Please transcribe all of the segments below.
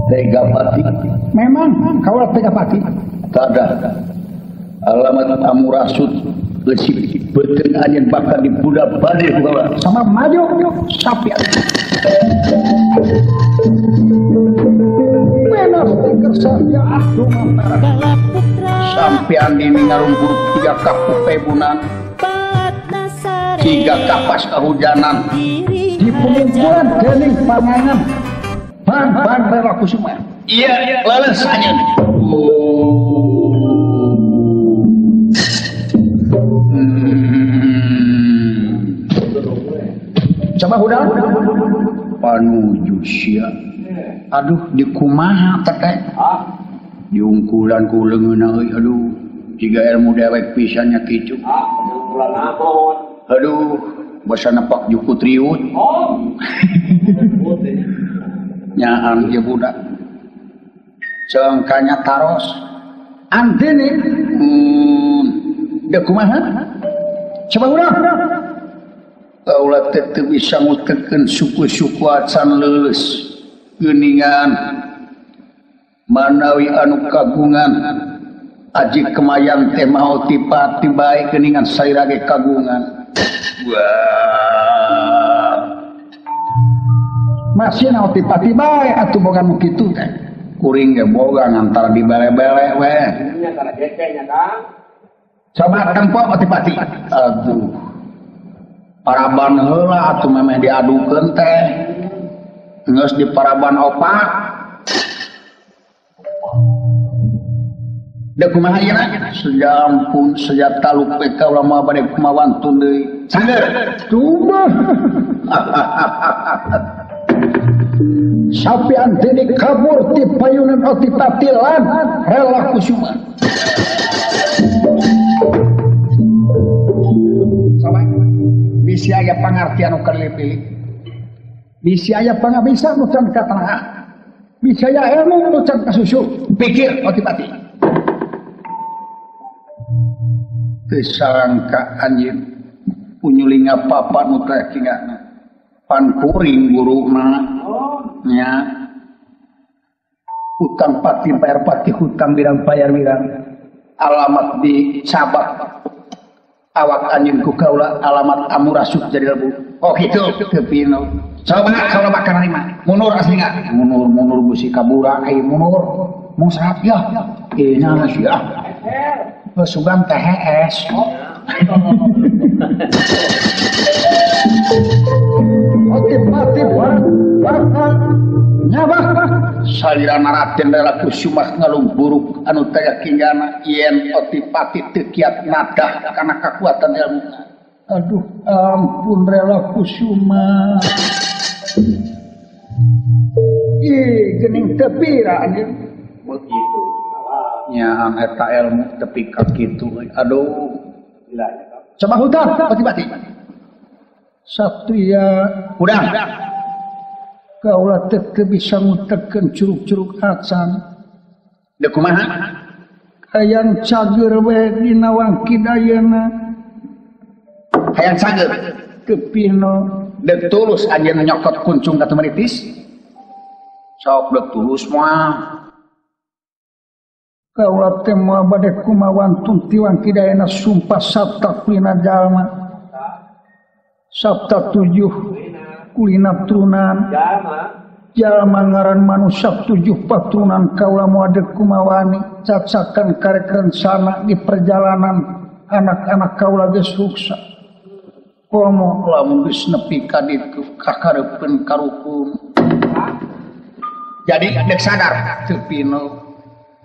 Tegapati. Memang kaulah Tegapati. Tada. Alamat Amurasud lesip beuteung anjeun bakal dibudak bade bawa. Sama maju sapi. Menos kerja aku mantara. Sampean dini ngarumpur 3 kapu pebunan. 3 kapas kehujanan. Di pemungkulan dening pangangan. Ban rela kusuma. Iya, leles anjeun. Coba hudang panuju sia. Aduh dikumaha teh diungkulan ku leungeunna euy aduh jiga ilmu dewek pisannya kicu. Ungkulan naon? Aduh basana Pak Jukut Riut. Nyaan ieu budak. Cengkanya taros. antene da kumaha? Coba hudang Kaulah tetep bisa ngutekeun suku-suku acan leuleus geuningan manawi anu kagungan aji kemayang teh mau tipati bae geuningan saira ge kagungan. Wah. masih naon tipati bae atuh boga nu kitu teh. Kuring ge boga ngantara di bele-bele we. Nya kana gekenya Kang. Coba tempo tipati. Aduh. Paraban heula atuh memeh diadukeun teh. Geus di paraban opak. Da kumaha ieu na? Sejampun sejata lupe kaula mah bade kumawantun deui. Sanger. Tuh. Sapi antene kabur ti payunan oti patilan rela kusuma. Bisi aya pangartian nu pilih. Bisi aya pangabisa nu can katengah. Bisi aya ilmu nu can kasusu. Pikir oti-pati. Teu salangka anjeun punyulinga papa nu teh kingana. Pan kuring guruna nya. Hutang pati bayar pati hutang birang bayar birang. Alamat di Sabak. Awak anjeun ku kaula alamat Amurasud jadi lebu. Oh gitu kepino. Coba kaula bakal narima. Munur aslinya. Munur gusi kabura ai munur. Mung sahat ya. Nya masih ah. Sugan THS. Oke mati bakal nyabah. Salirana Raden rela kusumah ngalungburuk anu teh kinggana yen Otipati teu kiat nadah kana kakuatan ilmu. Aduh ampun rela kusumah. Ih geuning teu pira anjeun. Begitu. Nyaan eta ilmu tepi ka kitu. Aduh. Coba hutang Otipati. Satria Udang. Kaulah teu bisa ngutekeun curug-curug acan. Da kumaha? Hayang cager we dina wangki dayeuna. Hayang cager. Teu pino. Dek tulus anjeun nyokot kuncung ka tumeritis. Sok dek tulus moal. Kaulah teh moal bade kumawantun ti wangki dayeuna sumpah sabta kulina jalma. Sabta 7 kulina turunan. Jalma ngaran manusia 7 paturunan kaula moal kumawani cacakan karek rencana di perjalanan anak-anak kaula geus ruksa. Komo lamun geus nepi ka ditu kakareupeun karukun. Jadi dek sadar teu pino.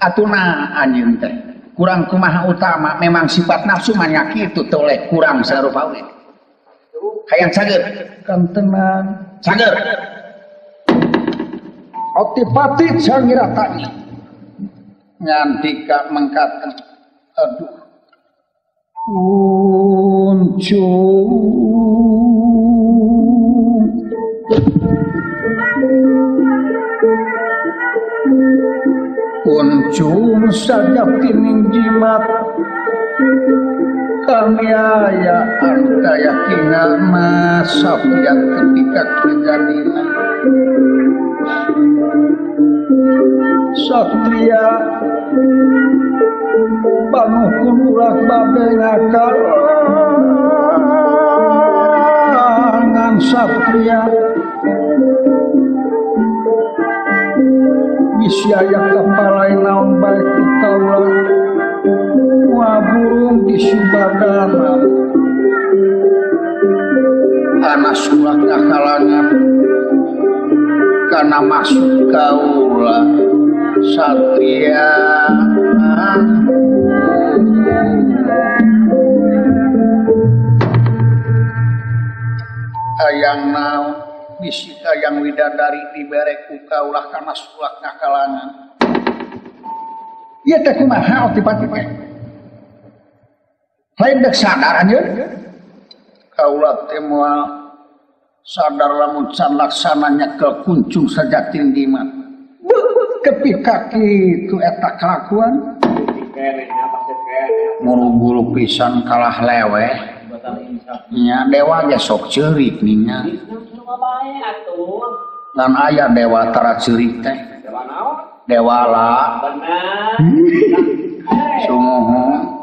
Atuna anjeun teh. Kurang kumaha utama memang sifat nafsu mah nya kitu teu oleh kurang sarupa we. Hayang cager. Kan tenang. Cager. Otipati cangiratani. Nganti ka mengkat. Aduh. Kuncung saja pining jimat. Kami aya anta yakinna sapiat ketika terjadina. Satria panuhkeun ulah bade ngakalangan satria bisi aya kapalain naon bae ku kaula waburung di subadana anak sulak ngakalangan kana maksud kaula satria hayang naon bisi hayang widadari dibere ku kaulah kana sulak ngakalangan ieu teh kumaha tiba-tiba lain dek sadar anjeun kaulah teh moal sadar lamun can laksana nyekel kuncung sajatin diman kepi kaki itu eta kelakuan muru-buru pisan kalah leweh nya dewa ge sok ceurik nya dan aya dewa tara ceurik teh dewa la sumuhun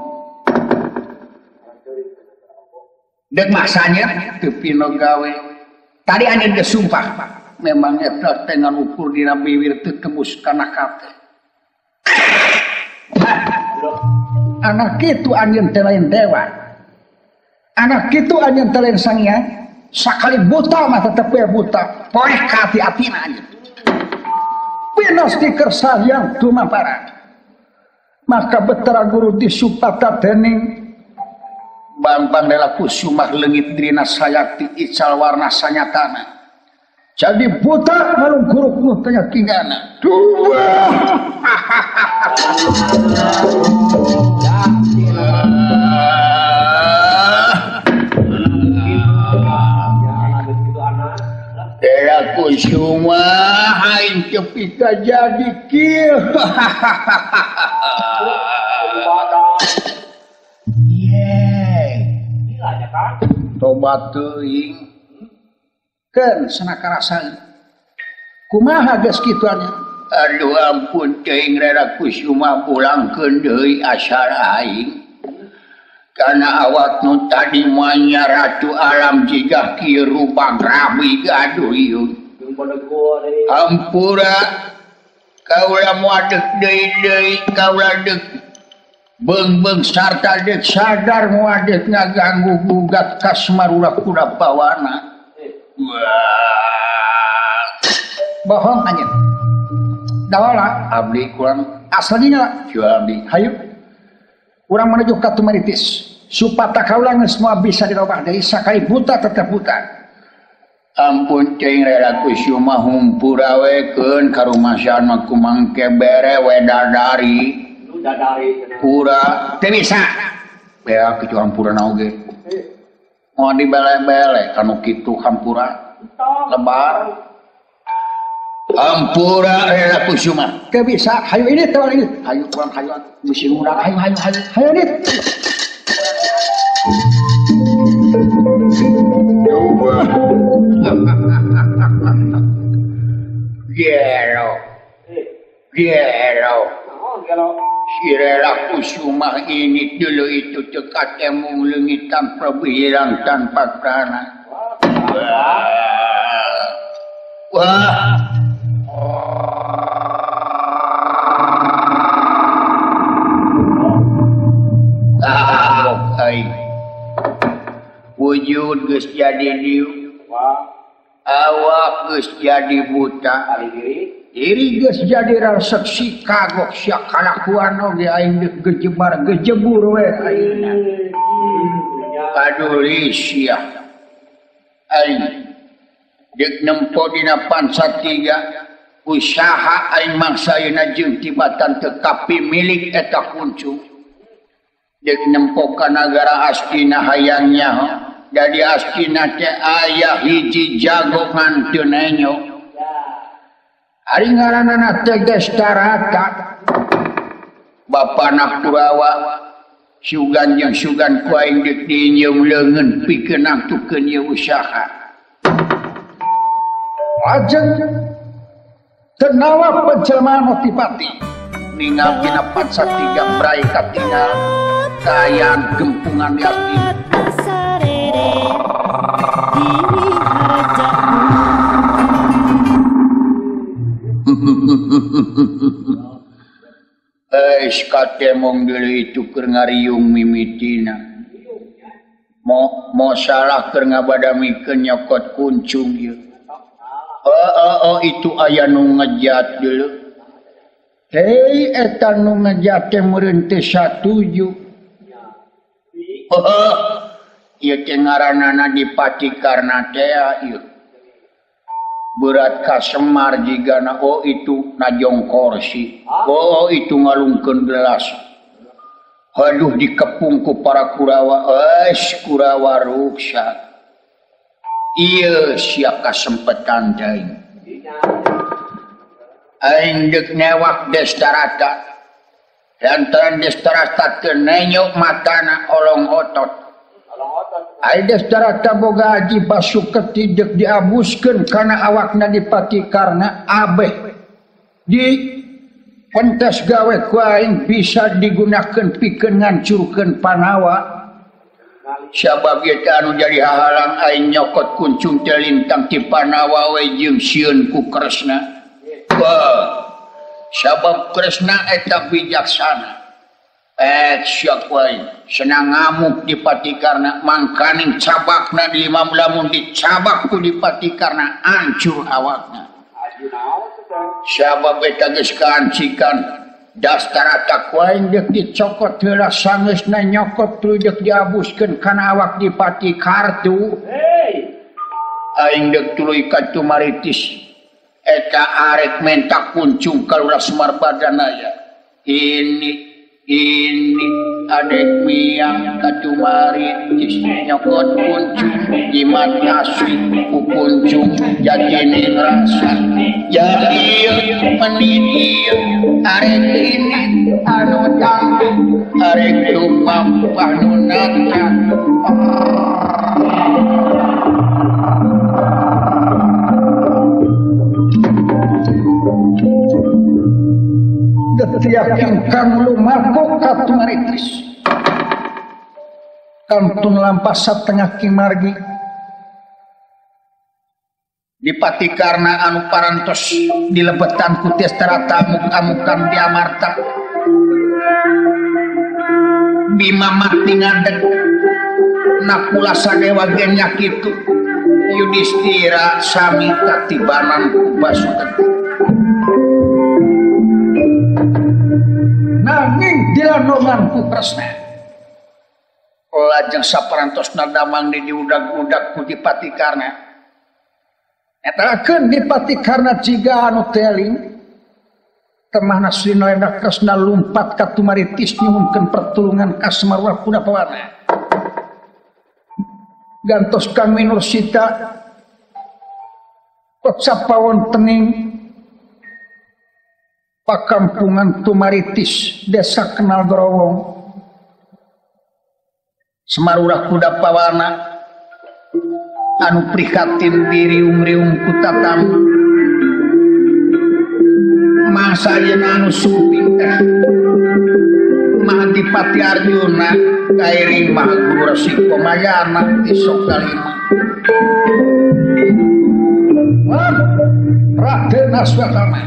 dek maksanya teu pino gawe tadi anjeun geus sumpah memang eta teh ngukur dina bibir teu tembus kana kate anak kitu anjeun teh lain dewa anak kitu anjeun teh lain sangyang sakali buta mah tetep we buta poeh ka hati-hatina anjeun pinos dikersayang tumapara maka betara guru disupata dening Bambang Dela Kusumah leungit dirina sayakti ical warna sanyatana jadi buta ngalung guruk tanya kingana dua Dela Kusumah aing cepika jadi kieu tobat teuing keun sanaka rasaeun kumaha geus kitu anya aduh ampun teuing Rara Kusuma pulangkeun deui asal aing kana awak nu tadi manya ratu alam jigah kieu rubang rabi gaduh ieu ampura kaula moal deui kaula deuk beung sarta dek sadar muadet ngaganggu gugat kasmarula kuda bawana bohong anjeun dawala abdi kurang aslinya jual abdi hayu urang menuju ka Tumaritis supata kaula geus moal bisa dirobah deui sakali buta tetep buta ampun cing Rara Kusuma humpura wekeun ka rumasan mah kumangke bere wedadari pura teu bisa bea kitu hampura oge mau dibele-bele kanu kitu hampura lebar hampura Rara Kusuma teu bisa hayu ini teu ini hayu kurang hayu musim urang hayu ini gelo si Rara Kusuma ini dulu itu dekat emung lengitan perbilang tanpa kerana wah wujud geus jadi dieu awak geus jadi buta diri geus jadi raseksi kagok sia kalakuan oge aing deuk gejebur we ayeuna paduli sia aing deuk nempo dina pansatiga usaha aing mangsayeuna jeung tibatan teu kapimilik eta kuncung deuk nempo ka nagara Astina hayangnya jadi Astina teh aya hiji jago nganteun enyo ari ngaranna teh Gestarata bapana Kurawa sugan jeung sugan ku aing deuk dinyeum leungeun pikeun nangtukeun ieu usaha Lajeng tenawa penjelmaan motivati ningal tina patsatiga brai katingal kayan gempungan yakin kate mong dili itu keur ngariung mimitina mau salah keur ngabadamikeun nyokot kuncung ieu itu aya nu ngejat deuleu hei eta nu ngejat teh meureun teu satuju ieu teh ngaranana Dipatikarna teh ieu berat ka Semar jigana itu najong korsi itu ngalungkeun gelas aduh dikepung ku para Kurawa Kurawa ruksat ieu sia kasempetan teuing aing deuk newak Destarata lantaran Destarata teu nenyok matana olong otot aing Destarata boga aji Basuketi deuk diabuskeun kana awakna Dipatikarna abeh di pentes gawe ku aing bisa digunakeun pikeun ngancurkeun Panawa sabab ieu teh anu jadi hahalang aing nyokot kuncung teh lintang ti Panawa we jeung sieun ku Kresna sabab Kresna eta bijaksana siap wae senang ngamuk Dipatikarna mangkaning cabakna di imam lamun dicabak ku Dipatikarna hancur awakna sabab eta geus kaancikan Dastarata kuaing deuk dicokot heula sangeusna nyokot tuluy deuk diabuskeun kana awak Dipatikartu aing deuk tuluy ka Tumaritis eta arek mentak kuncung kalulah Semar Badanaya ini adek miang Katumaritis nyokot kuncung jimat asli ku kuncung jatine rasa jadi menit arek ini anu tangguh arek tumam panunata setiap ingkang lumaku ka Tumaritis kantun lampas satengah kimargi Dipatikarna anu parantos dilebetan ku Destarata amuk-amukan di Amarta Bima mati ngadeg nakula sadewa gen nyakitu Yudhistira sami katibanan ku Basuketi nanging dilandongan ku Kresna lajeng saparantosna damang diudag-udag ku Dipatikarna etakeun Dipatikarna jiga anu teling temahna Srinalendra Kresna lumpat ka Tumaritis nyuhunkeun pertulungan ka Semar Wakudapawana gantos Kang Winursita kocap pawontening pakampungan Tumaritis desa Kenal Growong Semar Wakudapawana anu prihatin diriung-riung ku tatam masa ayeuna anu suping teh Mahadipati Arjuna kairing Mahaguru Resi Komayana isok kalima Raden Aswatama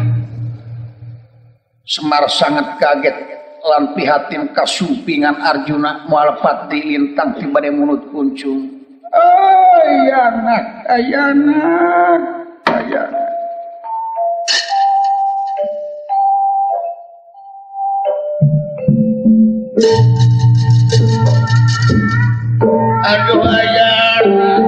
Semar sangat kaget lan prihatin kasumpingan Arjuna moal pati lintang tibade munut kuncung ayanak aduh ayanak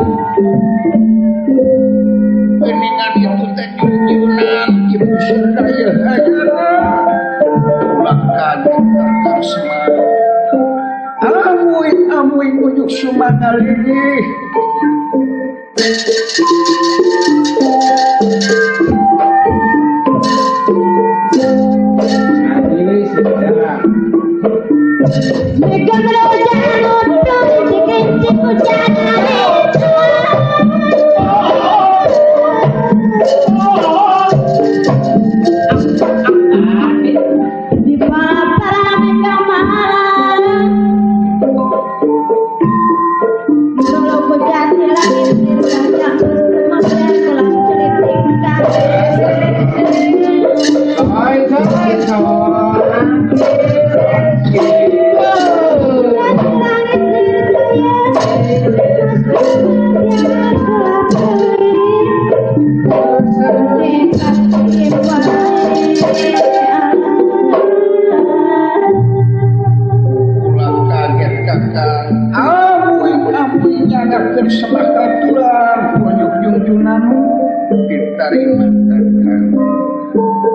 geningan itu teh junjunan ibu sadaya ayanak bakal kita Semar amuin ujuk sumana lilih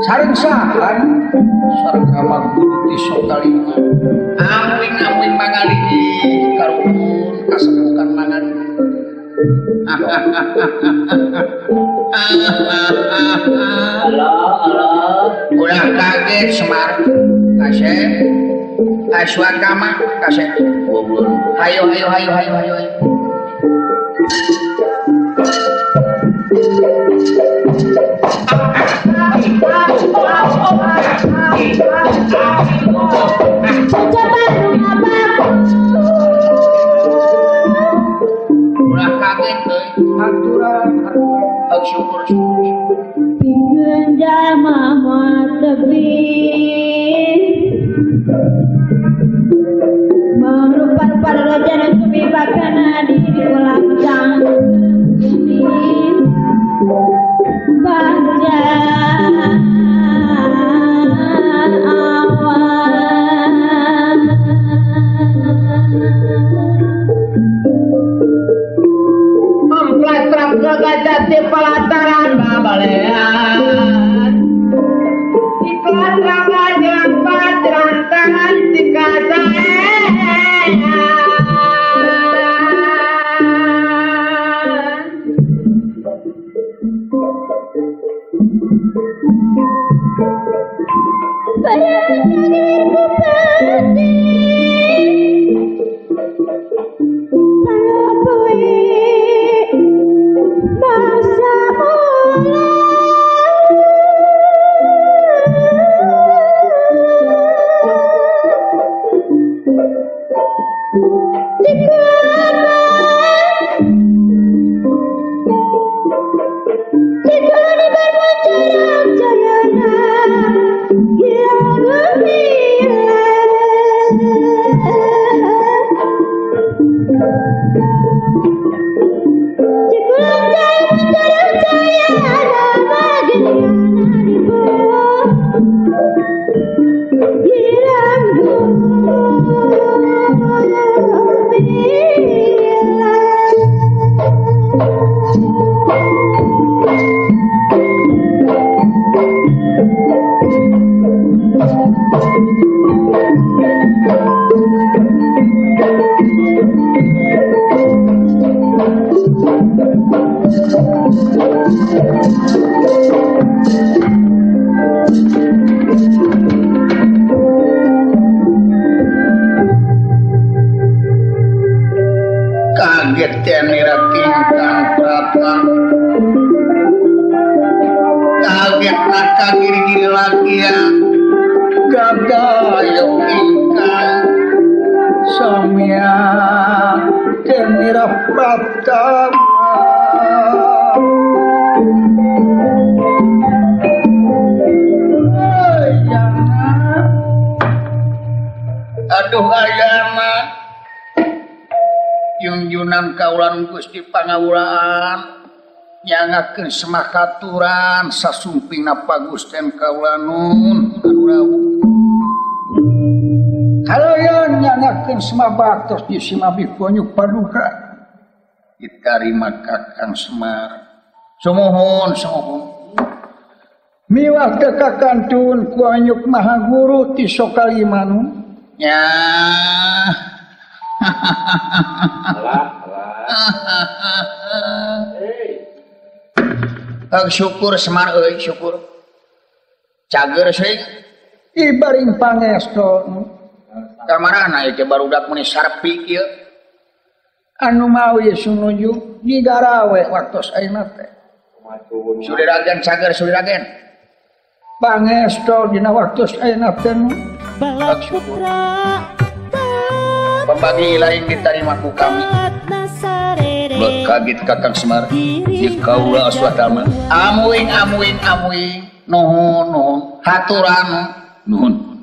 sareng sahan sareng guru ti sokalima amuing mangali karuhun kasepukan mangali ulah kaget Semar kasih aswakama kasih hayo ulah kaget aturan syukur Mama tebing merupakan para raja dan sumibakana di belakang bangga awan memplatram kegajah di pelataran babalean di pelataran gajah patran tangan di kaget tenira kingkang prata kaget nak giri-giri lagi ya gagayo kingkang samya tenira prata aduh ayana junjunan kaulan Gusti Pangawulaan nyangakeun semakaturan sasumpingna pagusten kaulanun kalayan nyangakeun semabaktos di simabikonya paduka ditarima Kakang Semar sumuhun miwah teu kakantun ku anyuk maha guru ti Sokalimanu nya syukur Semar euy syukur cager seuing ibaring pangestu kamarana ieu barudak meni sarpi ieu anu mawi sunuju digarawe waktos ayeuna teh sudiragen cager sudiragen pangestu dina waktos ayeuna teh balak putra pembagi lain diterima ku kami kaget Kakang Semar di kaula aswatama amuing nuhun haturan nuhun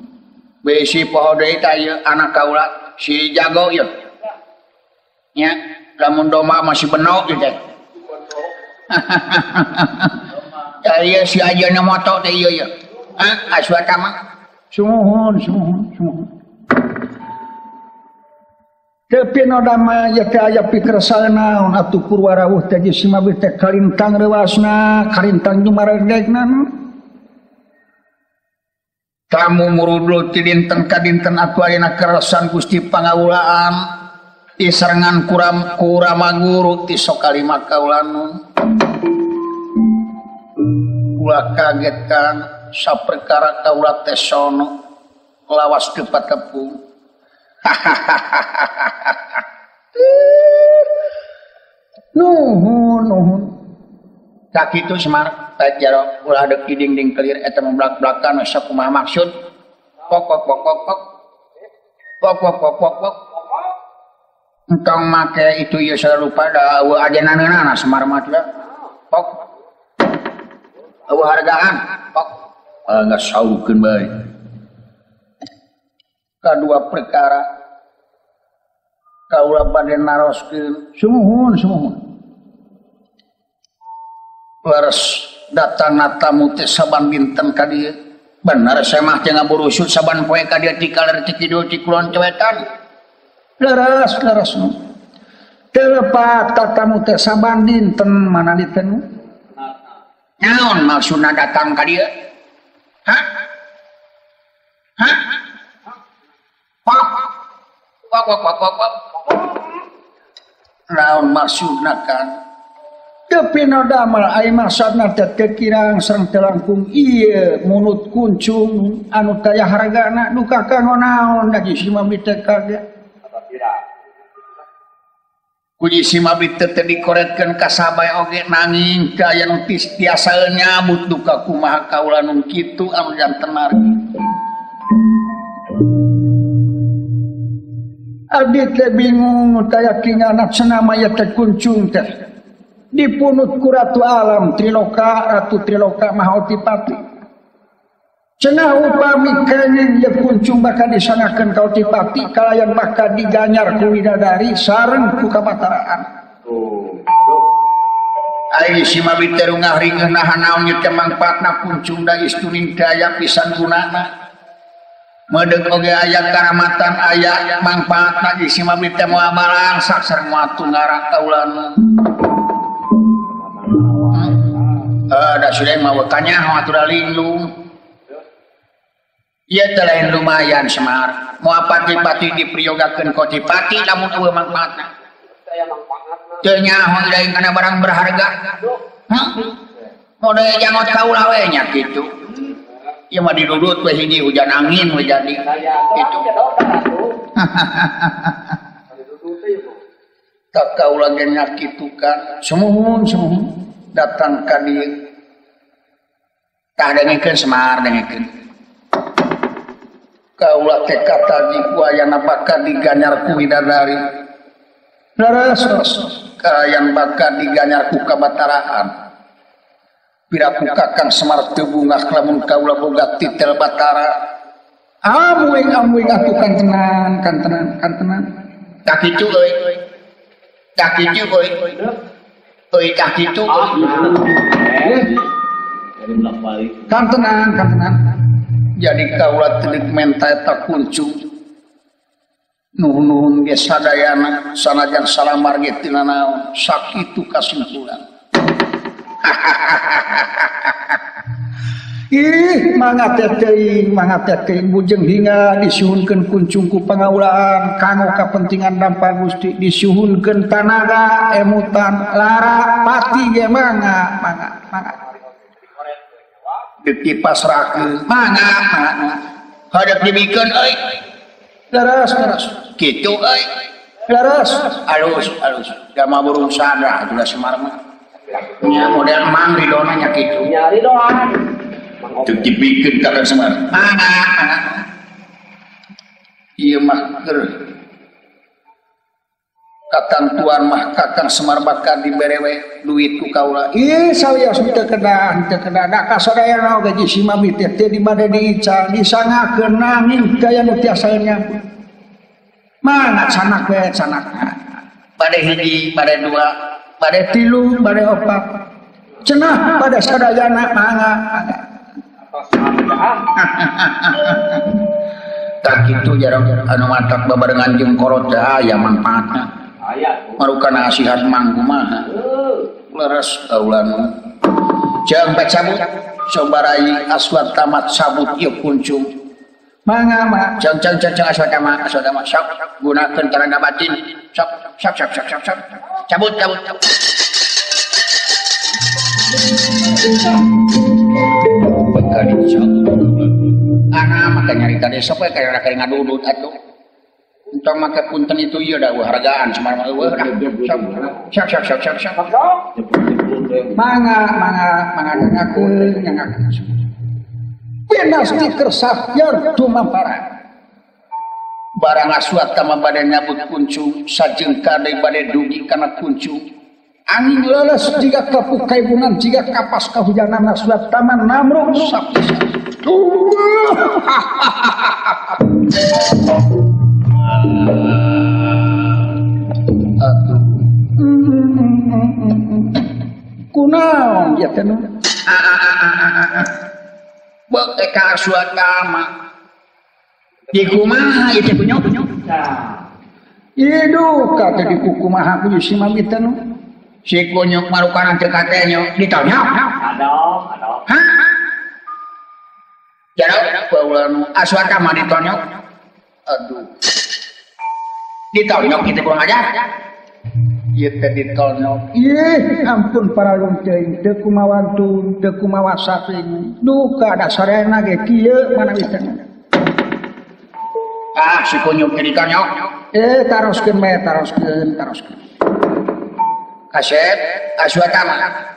besi poho deui tah ieu anak kaula si jago ieu nya lamun doma masih benok ieu teh ieu si ajana moto teh ieu aswatama sumuhun tapi nodama ya teh aya pikersana naon atuh purwarawuh teh geus simabit teh kalintang rewasna kalintang jumaregna tamu murudul ti dinten ka dinten atuh ayeuna keresan Gusti pangawulaan ti sarengan kurama guru ti sokalima kaulanu ulah kaget kan saperkara kaula teh sono lawas teu patepung nuhun tak kitu Semar tajaro ulah deuk dinding kelir eta memblak-blakan asa kumaha maksud pok entong make itu ya selalu pada ajeunana Semar mah teh pok hargaan pok enggak saukeun bae kadua perkara kaula bade naroskeun sumuhun leres datangna tamu teh saban dinten ka dieu bener saya mah teh ngaburusut saban poe ka dieu ti kaler ti kidul ti kulon cowetan leres nu telepat tamu teh saban dinten mana dinten naon maksudna datang ka dieu hah naon maksudna kan tapi nodamel ai maksudna teh kirang sareng telangkung ieu munut kuncung anu taya hargana duka kanggo naon da si mabit teh kaget kuji si mabit teh dikoretkeun ka sabae oge nanging ka aya nu tiasa nyambut duka kumaha kaula nu kitu anu janten margi abdi teh bingung taya kinganak senama ya teh kuncung teh dipunut ku Ratu Alam Ratu Triloka Mahautipati cenah upami kenging ya kuncung bakal disangakeun ka Utipati kalayan bakal diganyar ku widadari sareng ku kabataraan ai si mabit teh ngahringeun naha naon ieu teh mangpaatna kuncung da istuning daya pisan gunana medeg oge aya karamatan aya mangpaat lagi si mabit teh moal balang sak sareng moal tunggara kaulana da sudah mau tanya atuh linglung ieu teh lain lumayan Semar moal pati-pati dipriyogakeun ka Utipati lamun eueuh mangpaatna teu nyaho lain kana barang berharga mode jangot kaula we nya kitu ieu mah didudut we hiji hujan angin we jadi kitu tak kaula ge nya kitu kan sumuhun datang ka dieu tah dengekeun Semar dengekeun kaula teh kataji ku ayana bakal diganyar ku widadari leres kayan bakal diganyar ku kabataraan piraku Kakang Semar teu bungah lamun kaula boga titel batara amuing atuh kan tenan tak kitu euy tak kitu kan tenan jadi kaula teu menta eta kuncung nuhun ge sadayana sanajan salamar ge tina naon sakitu kasimpulan ih mangat teuing bujeng hinga disuhunkeun kuncung ku pangaulaan kanggo kapentingan dampar Gusti disuhunkeun tanaga emutan lara pati ge mangga dipasrahkeun mangga hadak dibikeun euy leres kitu euy leres alus da mah burung sada atuh Semar mah nya model mang ridona nya kitu nya ridona teu dipikeun ka Semar mangga ieu mah keur katantuan mah Kakang Semar bakal diberewe duit ku kaula ieu sawios teu kedah da kasadayana oge si mabit teh di bade diical disangakeun nanging daya nu tiasa nyambut mana sanak we sanak bade hiji bade dua bade tilu bade opat cenah bade sadayana mangga tak kitu jarang anu matak babarengan jeung korot teh aya manfaatna. Aya. Marukana asihat mang kumaha. Leres kaulan. Jeung bae cabut sobarai aswat tamat sabut ieu kuncung. Mangga mah cang aswat tamat sok gunakeun tenaga batin. Sok cabut. Bekali sok. Ana maka nyarita desa we kaya kaya ngadudut atuh. Entong make punten itu ieu da hargaan semar eueuh dah. Sok. Mangga nyangakeun. Benas dikersahkeun tumampara. Barang aswat kama bade nyabut kuncung sajeng kade bade dugi kana kuncung. Angin leles jika kapukai bunan jika kapas kahujanan aswat taman namruk sabtu. Kunaon ya teh? Bek ka aswat kama. Di kumaha ieu teh punya? Ieu ka teh di kumaha ku si mamiten. Si kunyuk marukana teu katenya ditanya. Adong. Hah? Jarang baulanu aswat mah ditonyok. Aduh. Ditonyok kitu kurang ajar. Ieu teh ditonyok. Ih, ampun paralung teuing teu kumawantun, teu kumawa saping. Duh ka dasarna ge kieu manawi teh. Si kunyuk ditonyok. Taroskeun. Kaset aswatama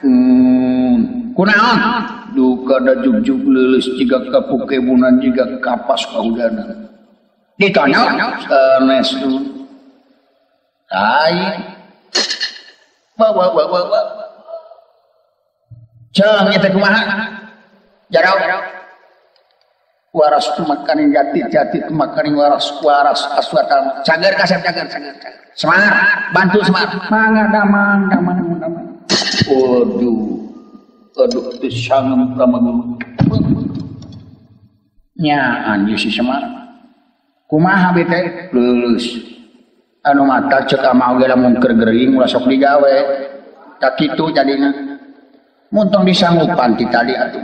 kunaon duka da jugjug leuleus jiga kapukebunan jiga kapas kaudana ditanya sanes ai bawa cang eta kumaha jarau waras makanin jati makanin waras aswatama cager kasep cager Semar, bantu Semar. Mangga damang. Aduh, teu sangem ka magulu. Nyaan ieu si Semar. Kumaha bete? Leuleus. Anu mata ceuk amau ge lamun keur gering ulah sok digawe. Tak kitu jadina. Muntong disanggupan ti tadi atuh.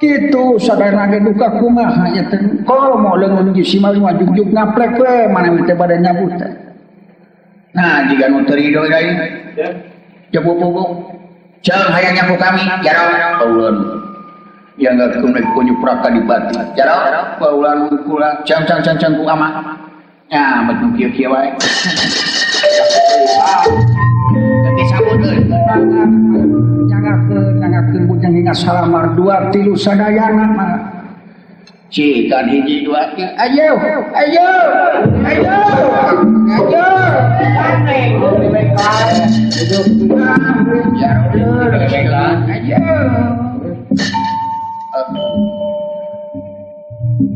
Kitu sadarna ge duka kumaha nya teh. Kalau mau leungeun geus si mah jugjug ngaplek we mana teh bade nyabut teh. Nah, jika nu teu ridho deui. Jebuk-bubuk. Ceung hayang nyapu kami, jarang. Paulan. Yang enggak kunek kunyu praka di bati. Jarang. Paulan kula cang ku ama. Ya, betul kieu-kieu wae. Tapi sabun deui. Nyangakeun bujang hingga salamar 2 3 sadayana mah. Cikan hiji 2 3. Ayo.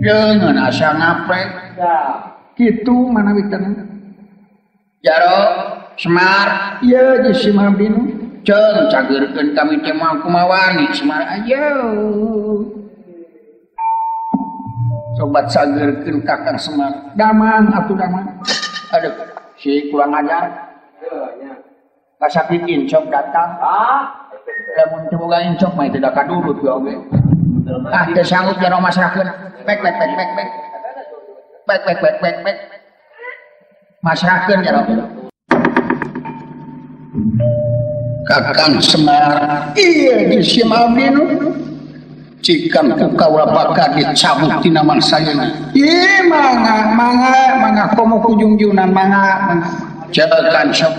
Jangan asa ngaprek. Kitu manawi teh. Jaro Semar, ieu di si Mabinu. Ceung cageurkeun kami teh mah kumawani Semar ayo. Sobat cageurkeun Kakang Semar. Damang atuh damang. Aduh, si kurang ajar. Kasapit incok datang. Lamun teu boga incok mah teu da kadurut ge oge. Teu sanggup jaro masrakeun. Bek. Masrakeun jaro. Kakang Semar iya di si Mabinu cikan ku kaula bakal dicabut tina mangsayana ieu mangga komo kujungjunan mangga jalan sok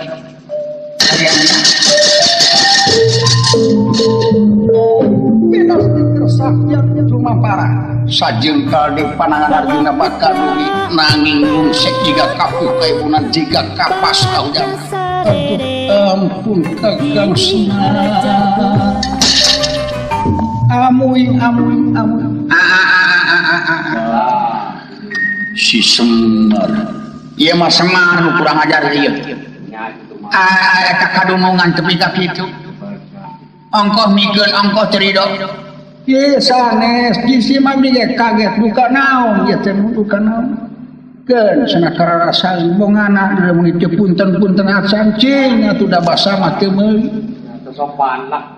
Binas dikersahkeun tumampara sajeng kaldi panangan Arjuna bakal dugi nanging lungsek jiga kapukebunan jiga kapas kaujang. Ampun Kakang Semar. Amuy. Si Semar. Ieu mah Semar nu kurang ajar ieu. Eta kadunungan tepi ka kitu. Ongkoh mikeun ongkoh cerido. Ieu sanes si mami ge kaget buka naon ieu teh buka naon. Keun sanakara rasa bongana mun teu punten-punten acan cing atuh da basa mah teu meuli. Teu sopan lah.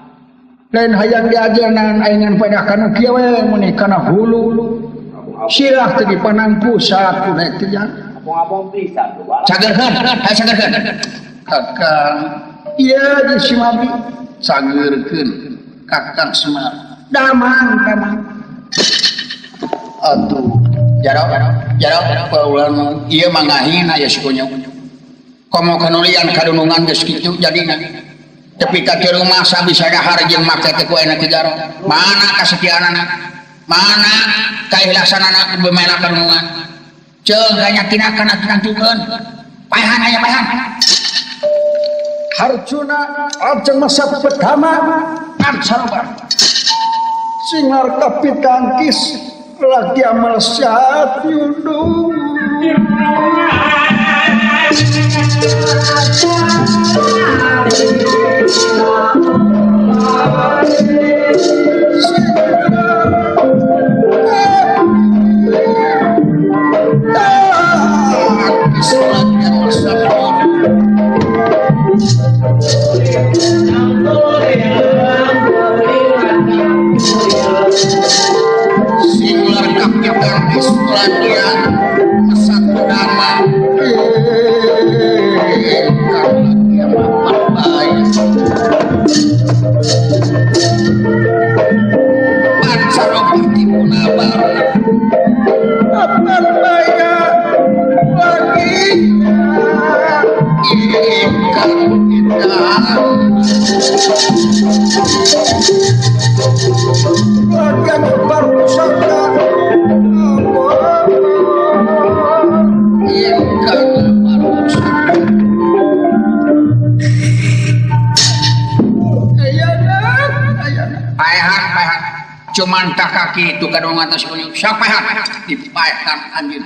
Lain hayang diajenan ayeuna pada kana kieu we mun kana hulu. Silah teu dipanang pusat kudu teh ya. Abong-abong pisan tuh. Sageurkeun. Kakang iya di si mami sageurkeun Kakang Semar damang Aduh jarok paulan ieu mangahina ya sikunya komo kanulian kadunungan geus kitu jadina tepi ka teu rumah sabisa dahar jeung make teh ku ayeuna teh jarok mana kasetiaanana mana kaikhlasanana bemela kadunungan ceung ganyakinakan aturan paehan aya paehan Harjuna ajeng masa pertama Pancaroba singar kapitan kis lagi amal syat yundung singular kapitan Islandia satu nama Pancaroba Timunabar apa baya lagi ingkang indah bagian baru saja ingkang paehan cuman tak kaki itu kadang atas kunyuk siapa paehan dipaehan anjir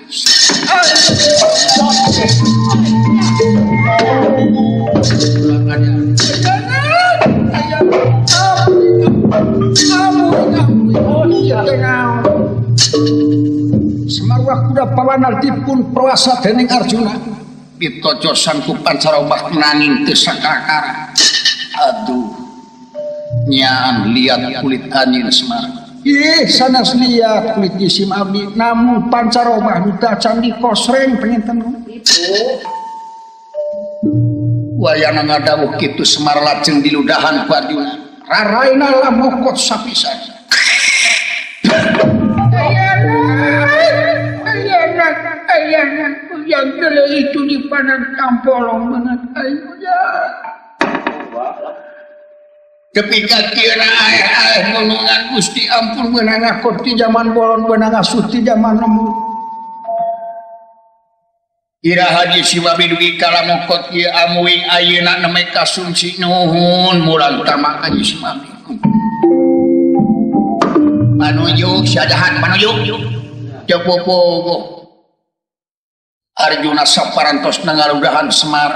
Semar waktu pawana dipun perwasa dening Arjuna ditocosan ku Pancaroba nanging teu sakakara aduh nyaan liat kulit anjeun Semar ih sanes liat kulit jisim abdi namun Pancaroba duta candi kosreng penginten wayana ngadawuh kitu Semar lajeng diludahan ku Arjuna raraina lamokot sapisan ayana yang gele itu dipanan kampolong banget ayunya ketika kira ayah ngulungan Gusti ampun beunang ngakot ti zaman bolon beunang asuh ti zaman lembut ira haji sibabi dugi kalamokot ieu amuing ayeuna neme kasungsi nuhun mulang tamak haji sibabi panujuk sadahan panujuk cepopo Arjuna saparantos nangaludahan Semar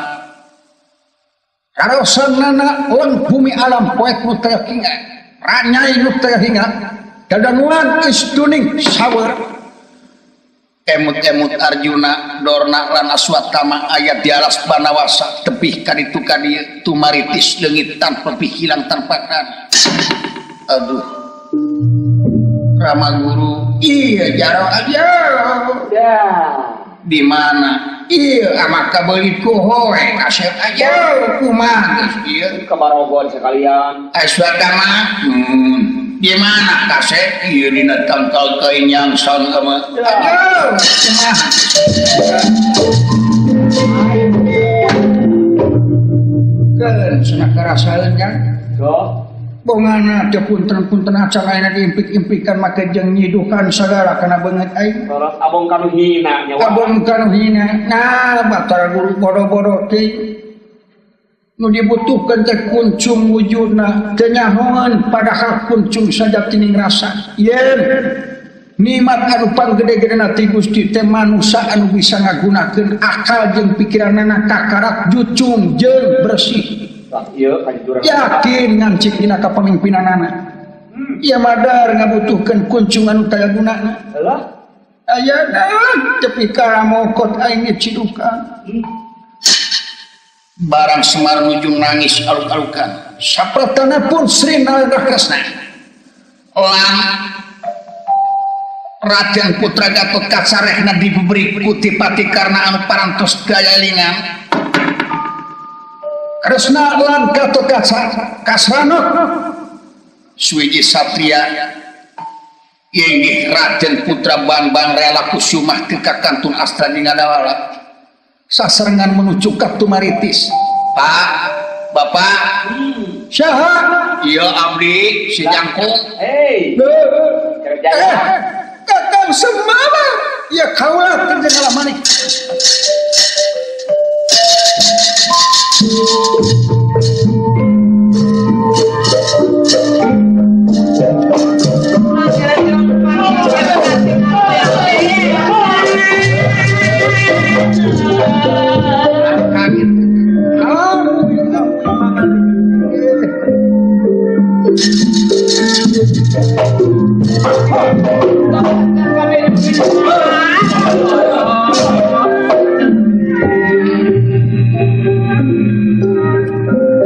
karosanana on bumi alam poek nu teu hinga ranyai nu teu hinga dadanuan istuning sawer emut-emut Arjuna Dorna lan Aswatama ayat di alas Banawasa tepih kaditu kadieu tumaritis leungit tanpa hilang tanpa kana aduh Rama Guru iya jaro aja Ya. di mana iya maka beli kuhoe kasep aja kumaha geus ieu Kemarogon sekalian. Aswatama di mana kasep ieu dina tangkal kain yang son ama aja kumaha keun cenah karasaeun kan So, bongana teu punten-punten acan ayeuna diimpik-impikan make jeung nyiduhan sagala kana beungeut aing terus abong kanu hina nyawa. abon kana hina nah batar guru bodo-bodo teh nu dibutuhkeun teh kuncung wujudna teu nyahoan padahal kuncung saja tining rasa yen nikmat anu panggede-gedena ti Gusti teh manusia anu bisa ngagunakeun akal jeung pikiranna kakarak jucung jeung bersih Lah ieu kajurang. yakin ngancik dina kapamimpinanana Iya madar ngabutuhkeun kunjungan taya gunana. Alah. Ayeuna tepi ka mokot aing cidukan. Barang Semar nuju nangis aluk-alukan. Sapratana pun Sri Narakasna. Raden Putra Gatot Kaca rehna diberi Kutipati karena anu parantos gayalingan. Kresna lan Gatot Kaca kasranok suwiji satria inggih Raden Putra Bambang rela kusumah teu kakantun astra di ngadawala saserengan menuju ka Tumaritis. Pak, Bapak, saha? Iya abdi si Jangkung. Hei. Kerjaan. Kakang Semama. Ya kaulah kerja ngalah manik.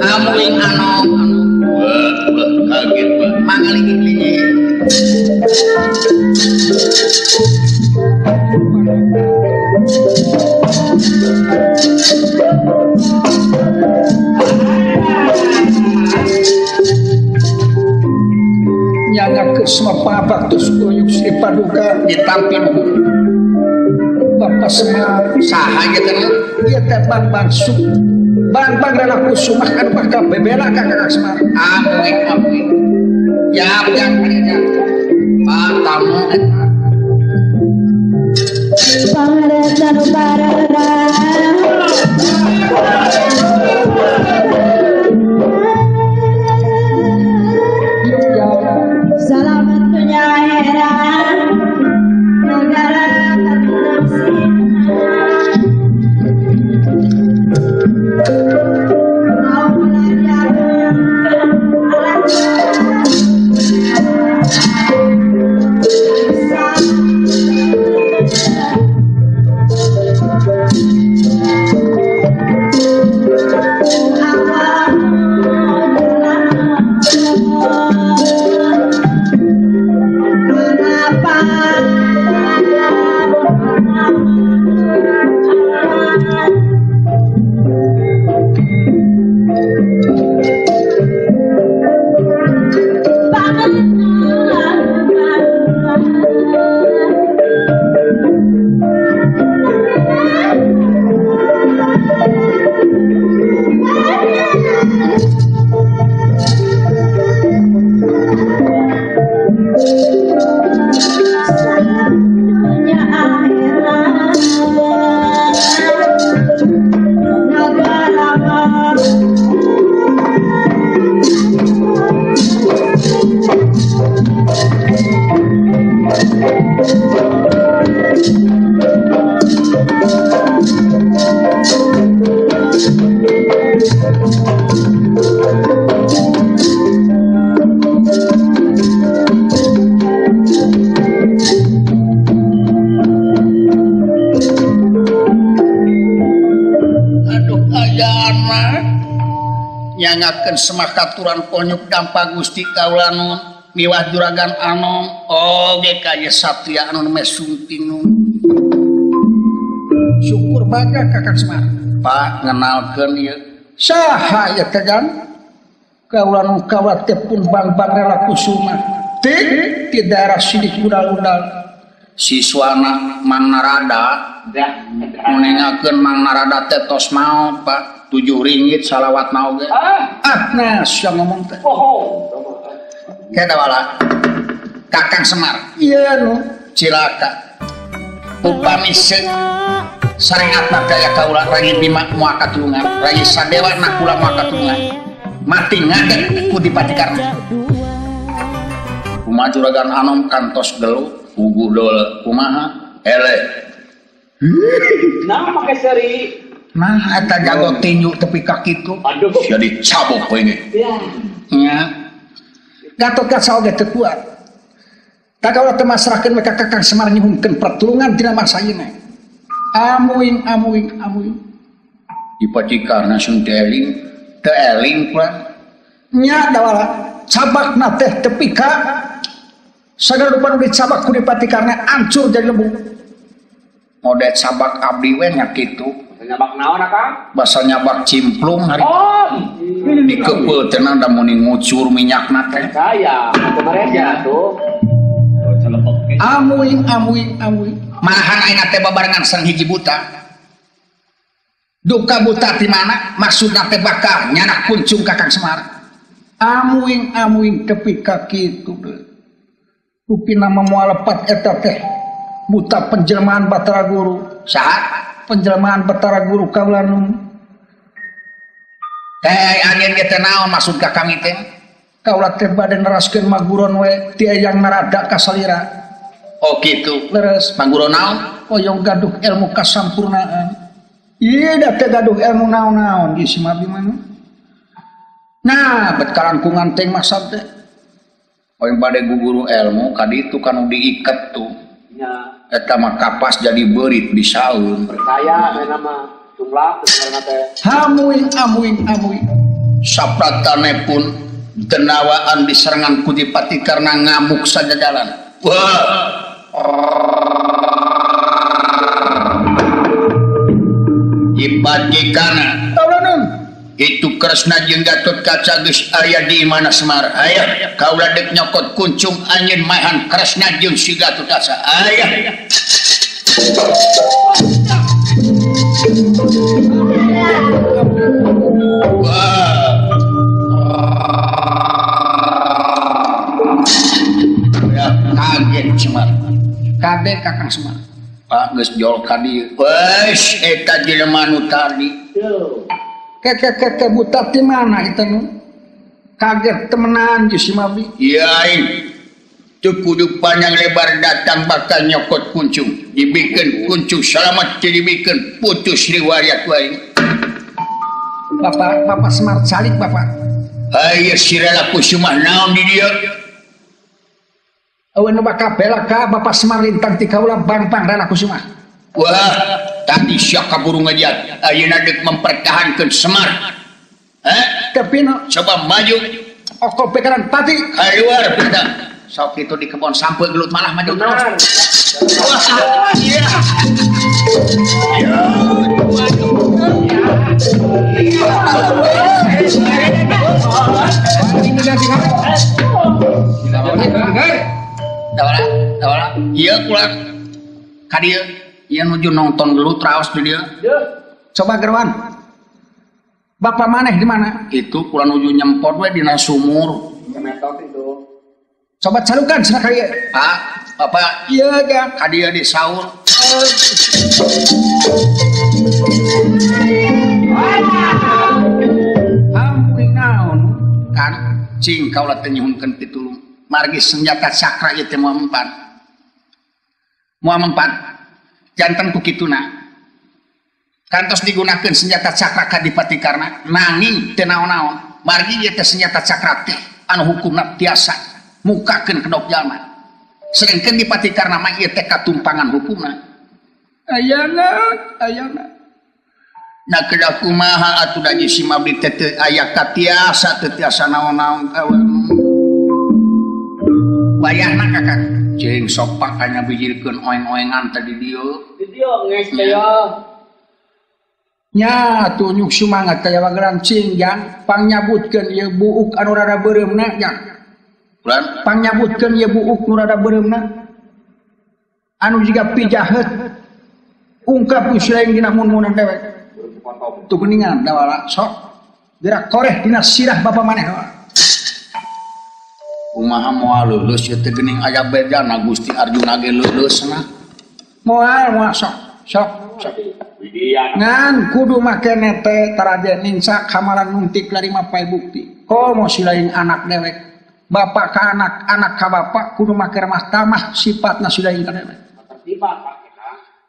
Amuing anom kaget Pak mangaling-lingi nyangga kesma pabaktus uyuk Sri Paduka ditampil Bapak Semar saha ya kan ieu teh Bambang Bambang rela kusumah anu bakal bebela ka Kakang Semar. Amuing. Ya yang ya. Patamu eta. Paradanu parada. Selamat penyaheran negara nyangakeun semakaturan ponyuk dampa Gusti kaula nun miwah juragan anom oge ka ieu satria anu mesungting nun syukur baga Kakang Semar. Pak ngenalkeun ieu saha ieu teh Gan kaula nu kaula teh pun Bambang rela kusuma ti daerah Sidik Udal-udal siswana Mang Narada menengakeun Mang Narada teh tos maot Pak 7 ringgit salawat na oge. Nah, siang ngomong teh. Keda wala. Kakang Semar. Iya nu, cilaka. Upami sarengatna daya kaula Rangi Bima moal katulungan, Rangi Sadewa na kula moal katulungan. Mati ngadeg ku Dipati Karna. Kumaha juragan anom kantos gelu, ugu dol kumaha? Eleh. Nah, make seri. Nah, eta jago tinju tepi kaki itu. Aduh. Sia dicabok we ge. Ya. Nya. Gatot kaca oge teu kuat. Tak kaulah teu masrahkeun we ka Kakang Semar nyuhunkeun pertulungan tina masa ieu. Amuing. Dipatikarna sun teu eling pula. Nya dawala cabakna teh tepi ka sagala rupa nu dicabak ku dipatikarna ancur jadi lembu. Mode cabak abdi we nya kitu. Nyabak naon Kang? Basa nyabak cimplung hari. Dikeupeutna da mun ngucur minyakna teh. Saya, kemarin tuh. Amuing. Malahan ayeuna teh babarengan sang hiji buta. Duka buta ti mana? Maksudna teh bakal nyanak kuncung Kakang Semar. Amuing tepi ka kitu deui. Rupina moal lepat eta teh buta penjelmaan Batara Guru. Saha? Penjelmaan Batara Guru kaula nu Teh angin ge teh naon maksud Kakang teh? kaula teh bade neraskeun maguron we ti yang narada kasalira. Oh kitu. Leres Maguron naon? hoyong gaduh ilmu kasampurnaan. Ieu da teh gaduh ilmu naon-naon geus mah mana? Nah, bet kalangkungan teh masad teh. Hoyong bade guguru ilmu kaditu kanu diiket tuh. Ya, Eta mah kapas jadi beurit di saeun. percaya saya nama jumlah sebenarnya teh. Amuing. Sapratane pun denawaan diserangan ku Dipati karena ngamuk saja jalan. Wah. Dipati kana itu Kresna jeung Gatot Kaca geus aya di mana Semar. Aya kaula dek nyokot kuncung anjeun maehan Kresna jeung si Gatot Kaca. Aya. Wah. Ya kaget Semar. Kade Kakang Semar. Pak geus jol ka dieu. Wes eta jelema nu tadi. Keke buta ti mana itu nu? Kaget temenan geus si Mabi. Yai. Teu kudu panjang lebar datang bakal nyokot kuncung. Dibikeun kuncung selamat dibikeun putus riwayat wae. Bapak Semar calik Bapak. Aya sirala kusumah naon di dieu? Aweuna bakal bela ka Bapak Semar lintang ti kaula bangpang rana kusumah. Wah, tadi sia kaburu ngajak. Ayeuna deuk mempertahankeun Semar. Tapi no Coba maju. okol pekaran pati. Kaluar kita. Sok itu di kebon sampai gelut malah maju terus. Benar. Wah, iya. Dawala. Iya pulang. Kadieu. Iya nuju nonton dulu traos di dia. Coba gerwan. Bapak maneh di mana? Itu kula nuju nyempot we dina sumur. Metot itu. Coba calukan cenah kaya. Bapak Iya ga. kadieu di saur. Ampun naon. Kan cing kaula teh nyuhunkeun pitulung. Margi senjata sakra ieu teh moal mempan. Janten ku kituna. Kantos digunakeun senjata cakra ka Dipati karna nanging teu naon-naon. Margi ieu teh senjata cakra teh anu hukumna tiasa mukakeun kedok jalma. Sedengkeun Dipati karna mah ieu teh katumpangan hukumna. Ayana. Nah kedah kumaha atuh da si Mabdi teh teu aya katiasa teu tiasa naon-naon kawan. Bayahna Kakak cing sok pakanya bijilkeun oeng-oengan tadi dieu. Di dia nges teh ya. Nya tunjuk semangat kaya wageran cinggan pangyabutkeun ieu buuk anu rada beureumna nya. Bulan Pangyabutkeun ieu buuk nu rada beureumna. Anu jiga pijaheut ungkap geus lain dina mun-munan dewek. Tu geuningan dawala sok gerak koreh dina sirah Bapak maneh. kumaha moal leuleus ieu teh geuning aya bedana Gusti Arjuna ge leuleusna. Moal sok. Ngan kudu make nete taraje ninsa kamalan nuntik lari mapai bukti. Komo si lain anak dewek. Bapak ka anak, anak ka bapak kudu make ramah tamah sifatna si lain ka dewek.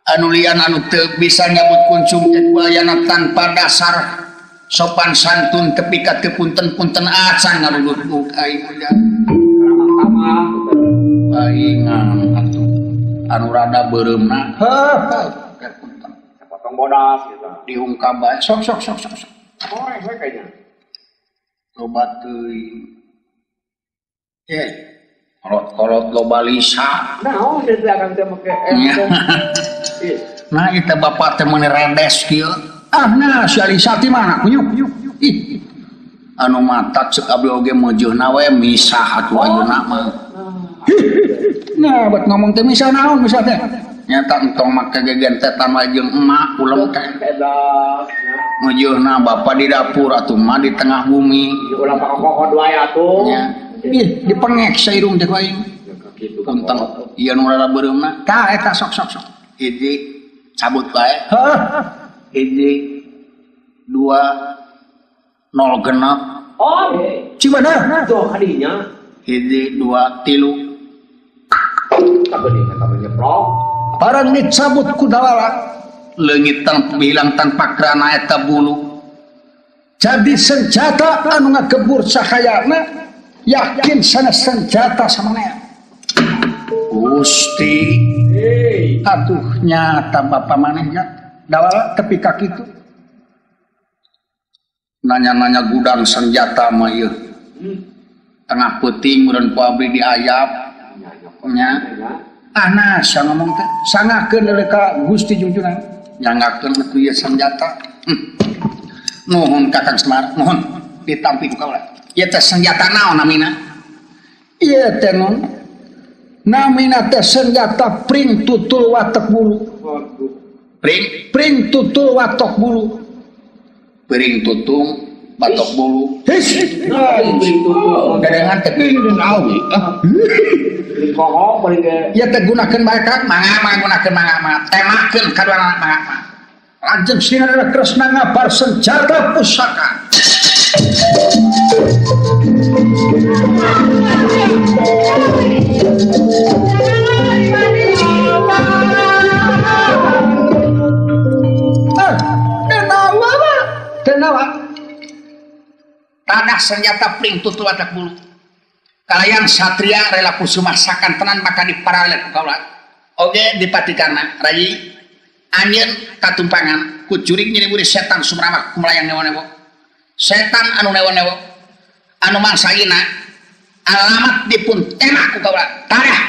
Anu lian anu teu bisa nyabut kuncung teh bayana tanpa dasar sopan santun tepi ka teu punten-punten acan ngaruduk aing geuningan atuh anu rada beureumna potong bodas gitu. diungkap bae sok Oh, kayaknya. loba teuing kolot loba lisa Nah, dia akan teh make nah itu bapak teh meuni redes kieu nah si Alisa ti mana kunyuk ih anu matak ceuk abdi oge meujeunna we misah atuh ayeuna mah nah buat ngomong teh misah naon misah teh nyata entong make gegentetan mah jeung emak ulem teh meujeunna bapak di dapur atuh mah di tengah bumi ulah pakokod wae atuh nya ih dipengek sairung teh aing kitu kentang ieu nu rada beureumna tah eta sok hiji cabut bae hiji 2 0 genep oh cimana tuh kadinya hiji 2 3 kabeh nyeplok barang dicabut ku dawala leungit bilang tanpa krana eta bulu jadi senjata anu ngagebur sahayana yakin sana senjata samana Gusti atuh nyata bapak manehnya dawala tepi kaki itu nanya gudang senjata mah ieu tengah peuting meureun ku abdi diayap nya nah saya ngomong teh sangakeun deui ka Gusti junjungan nyangakeun atuh ieu senjata nuhun Kakang Semar nuhun ditampi ku kaula ieu teh senjata naon namina iya teh nun namina teh senjata pring tutul watek bulu pring tutul watok bulu piring tutung batok bulu gadengan teh pring awi koho bari ge ya teh gunakeun bae Kang mangga gunakeun mangga temakeun kaduana mangga lajeng sinana kresna ngabar senjata pusaka Tenawa tadah senjata pring tutul watak bulu kalayan satria rela kusumasakan tenan maka diparalel ku kaula oge dipatikanna rayi anjeun katumpangan ku jurig nyiriburi setan sumramak kumelayang newo-newo setan anu newo-newo anu mangsaina alamat dipun tembak ku kaula tadah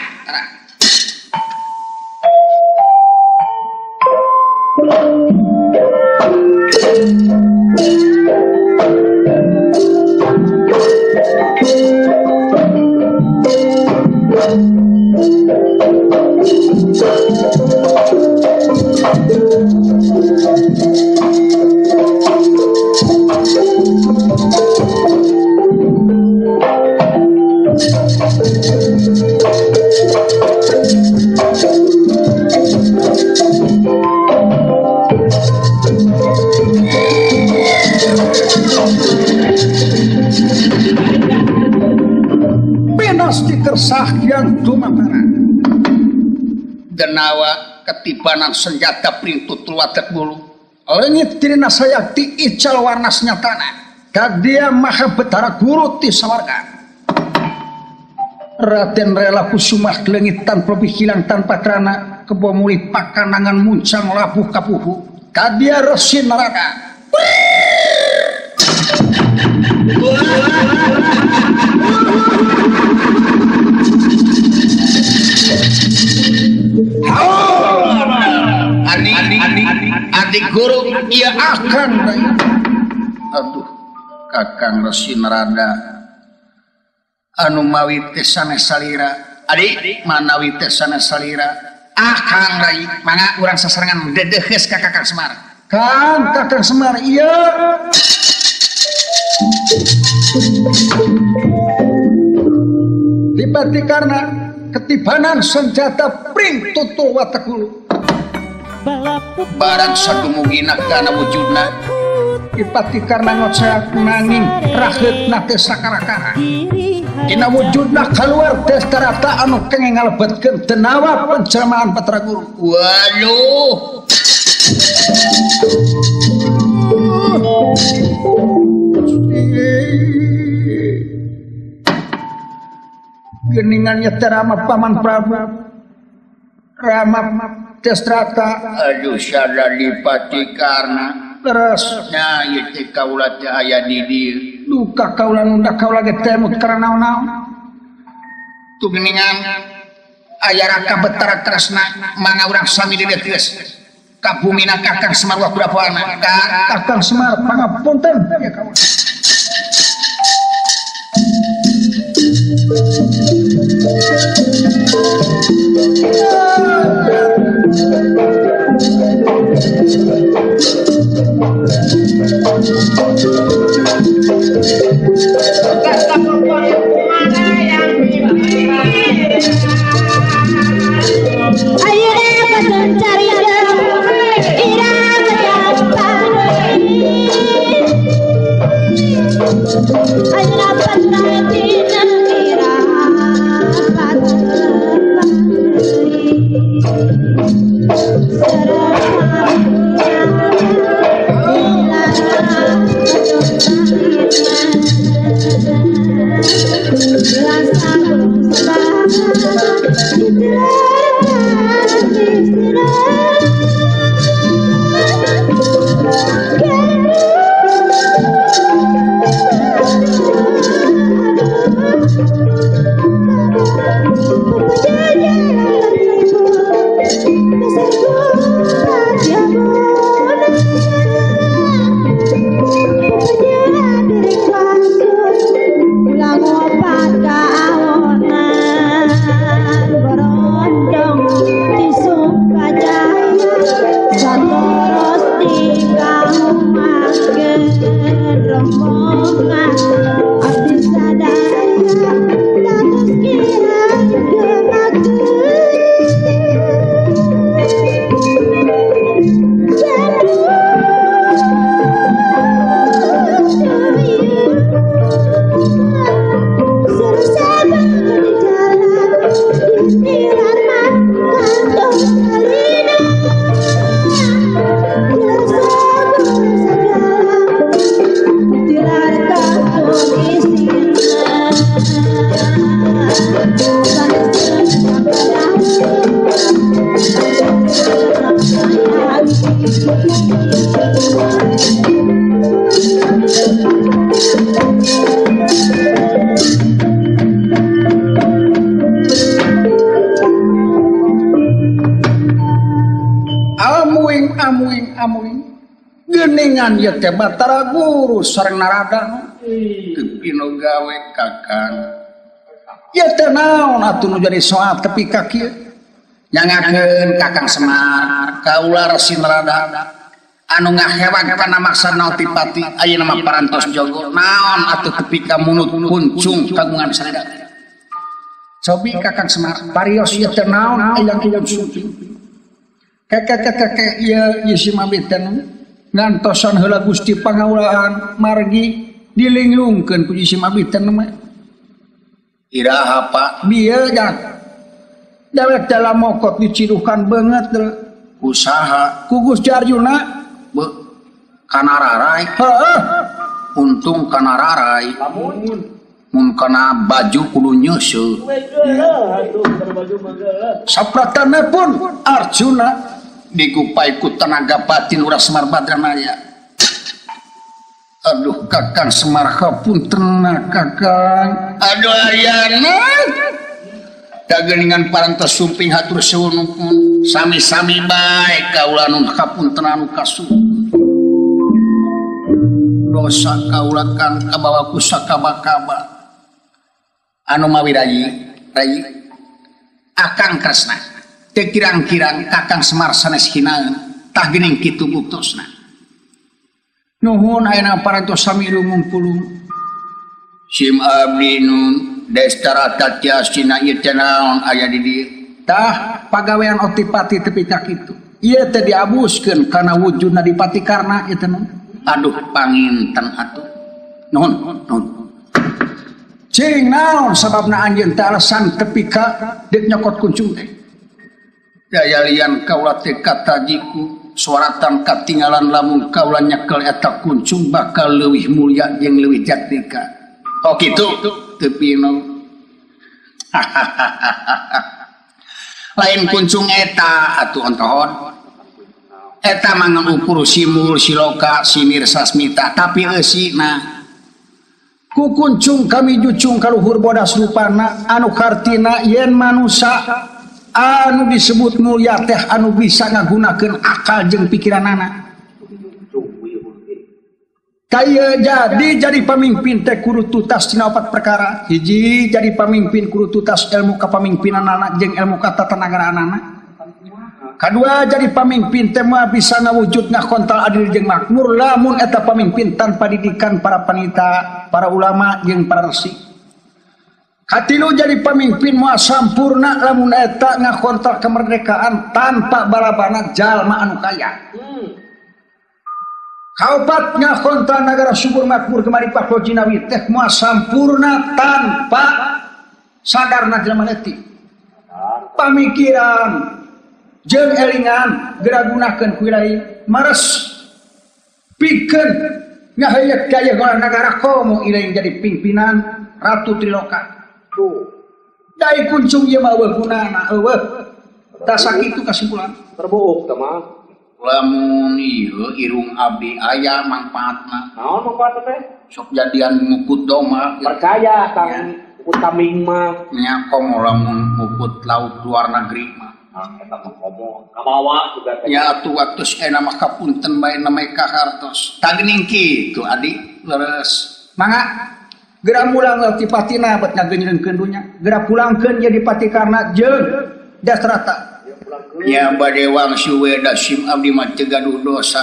kesahkian tumapara genawa ketibanan senjata pring tutul watek bulu leungit tirina sayakti ical warnas nyatana kadia maha betara guru ti sawarga Raden rela kusumah leungit tanpa hilang tanpa krana kebo muli pakanangan muncang labuh kapuhu kadia resi neraka adik guru ia akan aduh Kakang Resi Narada anu mawi teh sanes salira adik manawi teh sanes salira Kang Rai mangga urang sasarengan dedehes ka Kakang Semar Kakang Semar iya dipati karena ketibanan senjata pring tutul watak bulu barang sadumugina kana wujudna dipati karena ngocak nanging raheutna teh sakara-kara dina wujudna kaluar teh tarata anu kenging ngalebetkeun tenawa penjelmaan Patra Guru waduh geningan nyata Rama Paman Prabu Rama Destrata aduh sada dipati karena terusnya ieu kaula teh aya di dieu duka kaula nunda kaula ge temut karena naon tu geningan aya raka betara tresna mangga urang sami dideus ka bumina Kakang Semar wa Prabuana Kakang Semar pangapunten ya kaula geningan ya teh Batara Guru sareng Narada tepino gawe Kakang ya teh naon atuh nu jadi soal tepi ka kieu nyangakeun Kakang Semar kaula Resi Narada anu ngahewan kana maksana Otipati ayeuna mah parantos jogo naon atuh tepi ka munut kuncung kagungan sareng cobi Kakang Semar parios ieu teh naon aya kuncung kakek ieu si mabiten ngantosan heula Gusti Pangaulaan margi dilinglungkeun ku si mabiten mah iraha Pak bieu nya dawet dalam mokot dicidukan banget usaha ku Gusti Arjuna kana rarai heeh untung kana rarai mun kana baju kudu nyeuseut sapratana pun Arjuna digupai ku tenaga batin urang Semar Badranaya. Aduh Kakang Semar hapunten Kakang. Aduh ayana. Dageningan parantos sumping hatur suwun sami-sami bae kaula nun hapunten anu kasuhun. Dosa kaula kang kabawa ku sakaba-kaba. Anu mawi rai Akang Kresna. Teu kirang-kirang Kakang Semar sanes hinaeun tah geuning kitu buktusna nuhun ayeuna parantos sami ngumpul sim abdi nun Destarata tiasina ieu teh naon aya di dieu tah pagawean Otipati tepi ka kitu ieu teh diabuskeun kana wujudna Dipati Karna ieu teh aduh panginten atuh nuhun cing naon sababna anjeun teh alasan tepi ka deuk nyokot kuncung teh daya lian kaula teh katajiku suaratan katinggalan lamun kaula nyekel eta kuncung bakal leuwih mulya jeung leuwih jatnika oh kitu teu pino lain kuncung eta atuh ontohon eta mah ukur simul siloka sinir sasmita tapi eusina ku kuncung kami jucung kaluhur bodas rupana anu kartina yen manusia anu disebut mulia teh anu bisa ngagunakeun akal jeung pikiranana kaya jadi pemimpin teh kudu tutas tina 4 perkara. Hiji jadi pemimpin kudu tutas ilmu kapamimpinanana jeung ilmu katatanagarana. Kadua jadi pemimpin teh mah bisa ngawujud ngakontal adil jeung makmur lamun eta pemimpin tanpa didikan para panita, para ulama jeung para resi. Katilu jadi pemimpin mah sampurna lamun eta ngakontal kemerdekaan tanpa balabana jalma anu kaya. Kaopat ngakontal negara subur makmur kemari Pak Jinawi teh moal sampurna tanpa sadarna jelema leutik. Pamikiran jeung elingan geragunakeun ku ilahi mares pikeun ngahayat kaya gola negara komo ilahi jadi pimpinan Ratu Triloka. Dai kuncung ieu mah eueuh gunana eueuh. Tah sakitu kasimpulan. Terbuuk teh mah. Lamun ieu irung abdi aya mangpaatna. Naon mangpaatna teh? Sok jadian nguput doma. Percaya kang nguput kambing mah. Nya komo lamun nguput laut luar negeri mah. Eta mah komo kabawa juga teh. Ya atuh waktu ena mah kapunten bae namai kahartos. Tagning kitu adi leres. Mangga geura mulang ti patina bet ngageunyeunkeun dunya. Geura pulangkeun jadi pati karna jeung dasrata. Ya bade wangsuwe da sim abdi mah teu gaduh dosa.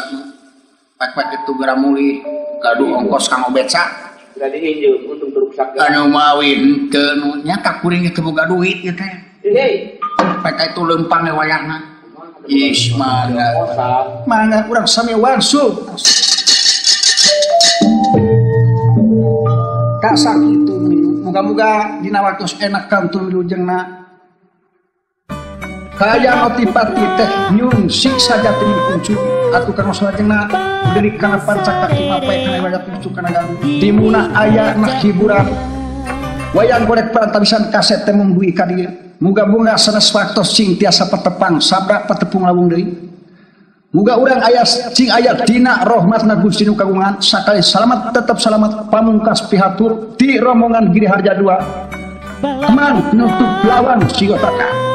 Pek-pek itu geura mulih gaduh ongkos kang obeca. Geura diinjeum untung teruksak. Anu mawi teu nu nyata kuring teu boga duit ieu teh. Hei, pek itu lempang we wayahna. Is mangga urang sami wangsul. Ka sakitu muga-muga dina waktos enak kantun wilujengna. Kaya notipati teh nyungsi saja teuing kuncu atuh kana salajengna deui kana pancak kaki mapai kana ibadah kuncu kana galuh dimuna aya na hiburan wayang golek parantabisan kaset teh mung duwi ka dieu muga-muga sanes waktos cing tiasa patepang sabda patepung lawung deui muga urang aya cing aya dina rahmatna Gusti nu kagungan sakali salamat tetep salamat pamungkas pihatur ti rombongan Giri Harja 2 man nutup lawan sigotaka